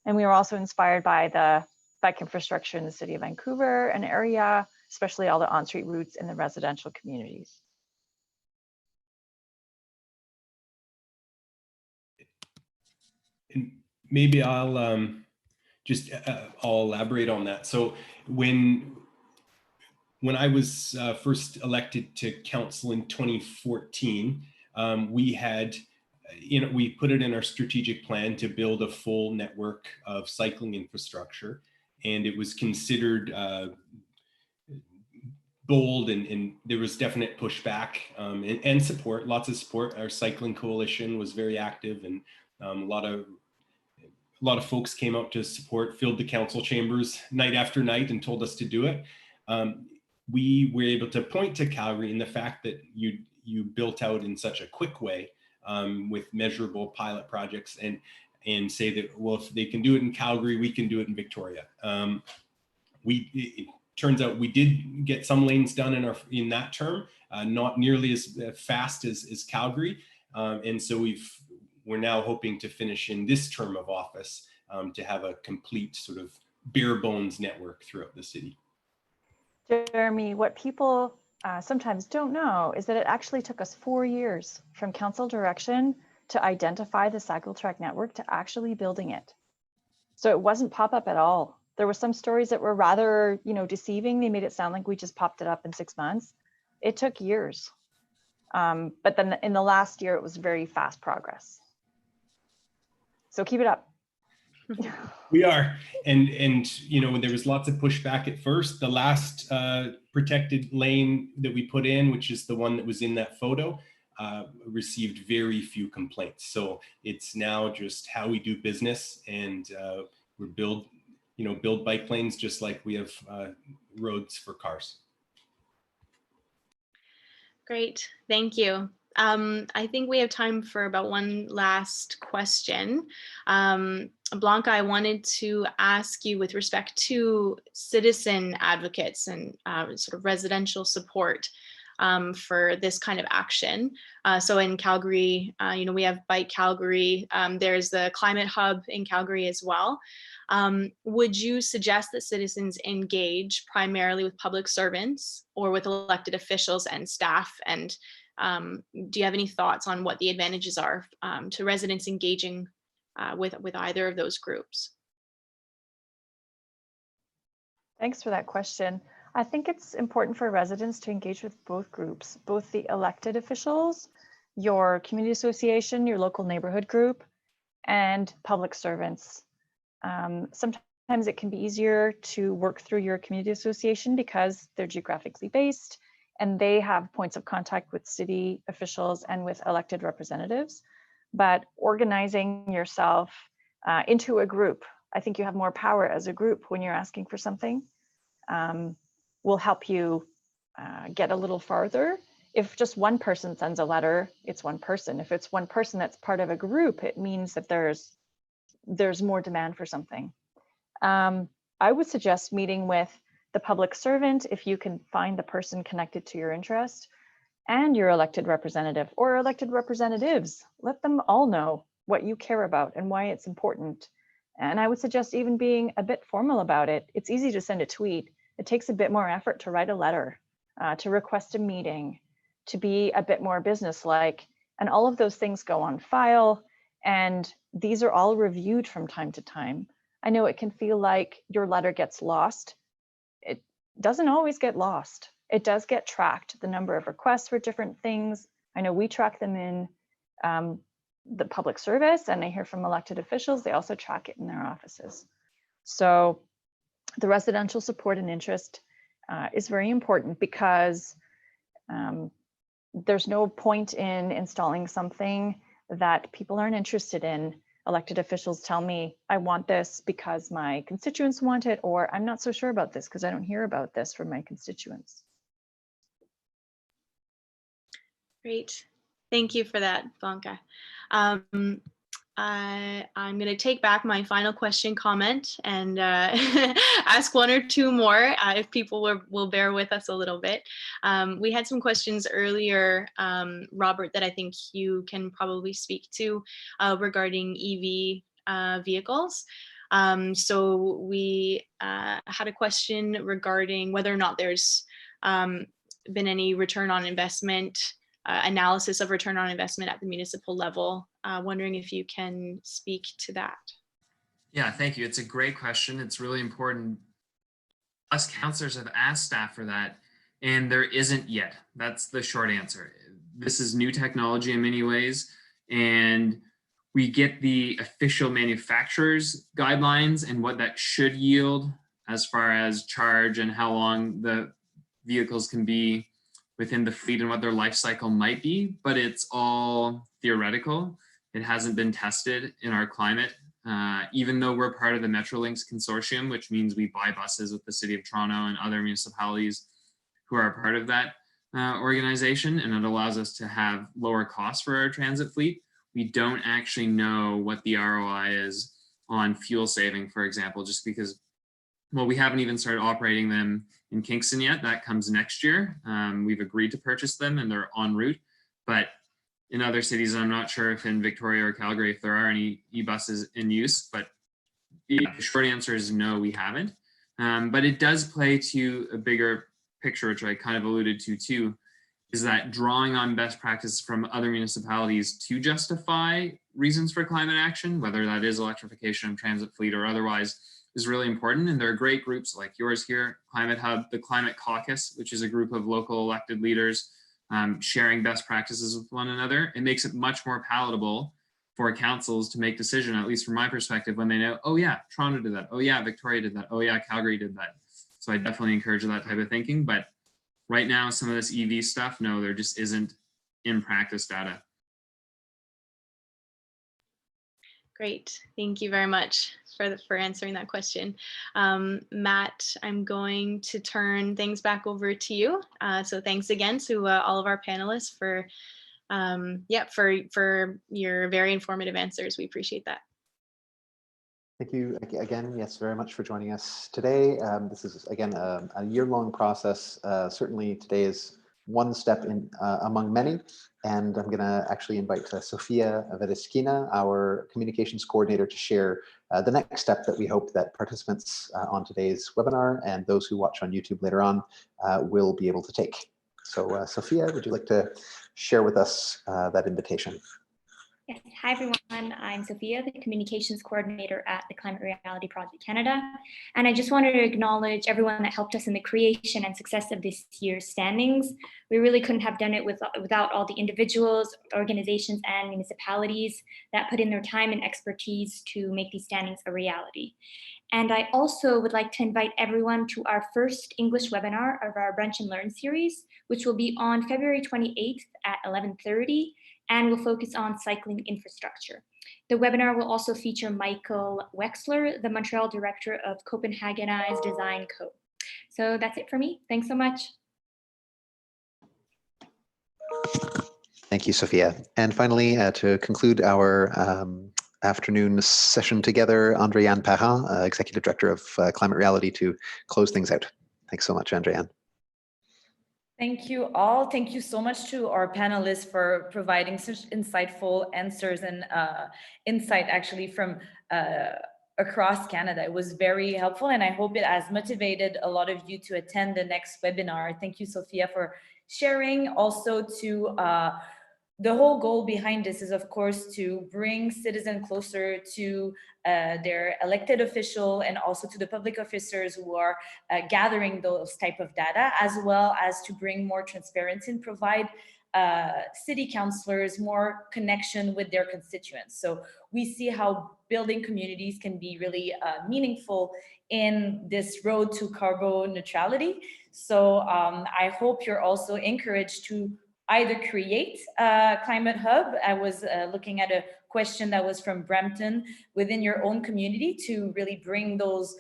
And we were also inspired by the bike infrastructure in the city of Vancouver and area, especially all the on-street routes in the residential communities. And maybe I'll I'll elaborate on that. So when I was first elected to council in 2014, we had, we put it in our strategic plan to build a full network of cycling infrastructure, and it was considered bold, and there was definite pushback and support, lots of support. Our cycling coalition was very active, and a lot of folks came out to support, filled the council chambers night after night and told us to do it. We were able to point to Calgary in the fact that you built out in such a quick way with measurable pilot projects, and say that, well, if they can do it in Calgary, we can do it in Victoria. It turns out we did get some lanes done in that term, not nearly as fast as Calgary, and so we're now hoping to finish in this term of office to have a complete sort of bare bones network throughout the city. Jeremy, what people sometimes don't know is that it actually took us 4 years from council direction to identify the cycle track network to actually building it. So it wasn't pop up at all. There were some stories that were rather, deceiving. They made it sound like we just popped it up in 6 months. It took years. But then in the last year, it was very fast progress. So keep it up. We are, and there was lots of pushback at first. The last protected lane that we put in, which is the one that was in that photo, received very few complaints. So it's now just how we do business, and we build bike lanes just like we have roads for cars. Great, thank you. I think we have time for about one last question. Blanka, I wanted to ask you with respect to citizen advocates and sort of residential support for this kind of action. So in Calgary, we have Bike Calgary. There's the Climate Hub in Calgary as well. Would you suggest that citizens engage primarily with public servants or with elected officials and staff? And do you have any thoughts on what the advantages are to residents engaging with either of those groups? Thanks for that question. I think it's important for residents to engage with both groups, both the elected officials your community association, your local neighborhood group, and public servants. Sometimes it can be easier to work through your community association because they're geographically based and they have points of contact with city officials and with elected representatives. But organizing yourself into a group, I think you have more power as a group when you're asking for something, will help you get a little farther. If just one person sends a letter, it's one person. If it's one person that's part of a group, it means that there's more demand for something. I would suggest meeting with the public servant if you can find the person connected to your interest, and your elected representative or elected representatives. Let them all know what you care about and why it's important. And I would suggest even being a bit formal about it. It's easy to send a tweet. It takes a bit more effort to write a letter, to request a meeting, to be a bit more businesslike. And all of those things go on file. And these are all reviewed from time to time. I know it can feel like your letter gets lost. It doesn't always get lost. It does get tracked, the number of requests for different things. I know we track them in the public service, and I hear from elected officials, they also track it in their offices. So the residential support and interest is very important, because there's no point in installing something that people aren't interested in. Elected officials tell me, I want this because my constituents want it, or I'm not so sure about this because I don't hear about this from my constituents. Great. Thank you for that, Blanka. I'm going to take back my final question comment and ask one or two more if people will bear with us a little bit. We had some questions earlier, Robert, that I think you can probably speak to regarding EV vehicles. So we had a question regarding whether or not there's been any return on investment analysis of return on investment at the municipal level. Wondering if you can speak to that. Yeah, thank you. It's a great question. It's really important. Us councillors have asked staff for that, and there isn't yet. That's the short answer. This is new technology in many ways, and we get the official manufacturer's guidelines and what that should yield as far as charge and how long the vehicles can be within the fleet and what their life cycle might be, but it's all theoretical. It hasn't been tested in our climate, even though we're part of the Metrolinx consortium, which means we buy buses with the City of Toronto and other municipalities who are part of that organization, and it allows us to have lower costs for our transit fleet. We don't actually know what the ROI is on fuel saving, for example, just because, well, we haven't even started operating them in Kingston yet. That comes next year. We've agreed to purchase them and they're en route. But in other cities, I'm not sure if in Victoria or Calgary, if there are any e-buses in use, but the short answer is no, we haven't. But it does play to a bigger picture, which I kind of alluded to too, is that drawing on best practices from other municipalities to justify reasons for climate action, whether that is electrification of transit fleet or otherwise, is really important. And there are great groups like yours here, Climate Hub, the Climate Caucus, which is a group of local elected leaders sharing best practices with one another. It makes it much more palatable for councils to make decisions, at least from my perspective, when they know, oh yeah, Toronto did that. Oh yeah, Victoria did that. Oh yeah, Calgary did that. So I definitely encourage that type of thinking. But right now, some of this EV stuff, no, there just isn't in practice data. Great, thank you very much for answering that question. Matt, I'm going to turn things back over to you. So thanks again to all of our panelists for your very informative answers. We appreciate that. Thank you again, yes, very much for joining us today. This is, again, a year-long process. Certainly today is one step in among many, and I'm going to actually invite Sofia Vedeskina, our communications coordinator, to share the next step that we hope that participants on today's webinar and those who watch on YouTube later on will be able to take. So Sofia, would you like to share with us that invitation? Yes. Hi, everyone. I'm Sophia, the Communications Coordinator at the Climate Reality Project Canada. And I just wanted to acknowledge everyone that helped us in the creation and success of this year's standings. We really couldn't have done it without all the individuals, organizations, and municipalities that put in their time and expertise to make these standings a reality. And I also would like to invite everyone to our first English webinar of our Brunch and Learn series, which will be on February 28th at 11:30. And will focus on cycling infrastructure. The webinar will also feature Michael Wexler, the Montreal Director of Copenhagenized Design Co. So that's it for me. Thanks so much. Thank you, Sophia. And finally, to conclude our afternoon session together, André-Anne Parent, Executive Director of Climate Reality, to close things out. Thanks so much, André-Anne. Thank you all. Thank you so much to our panelists for providing such insightful answers and insight actually from across Canada. It was very helpful, and I hope it has motivated a lot of you to attend the next webinar. Thank you, Sophia, for sharing. Also to the whole goal behind this is, of course, to bring citizens closer to their elected official and also to the public officers who are gathering those type of data, as well as to bring more transparency and provide city councillors more connection with their constituents. So we see how building communities can be really meaningful in this road to carbon neutrality. So I hope you're also encouraged to either create a climate hub. I was looking at a question that was from Brampton within your own community to really bring those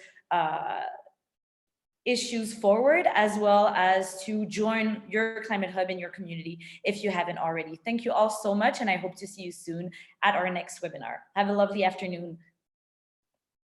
issues forward, as well as to join your climate hub in your community if you haven't already. Thank you all so much, and I hope to see you soon at our next webinar. Have a lovely afternoon.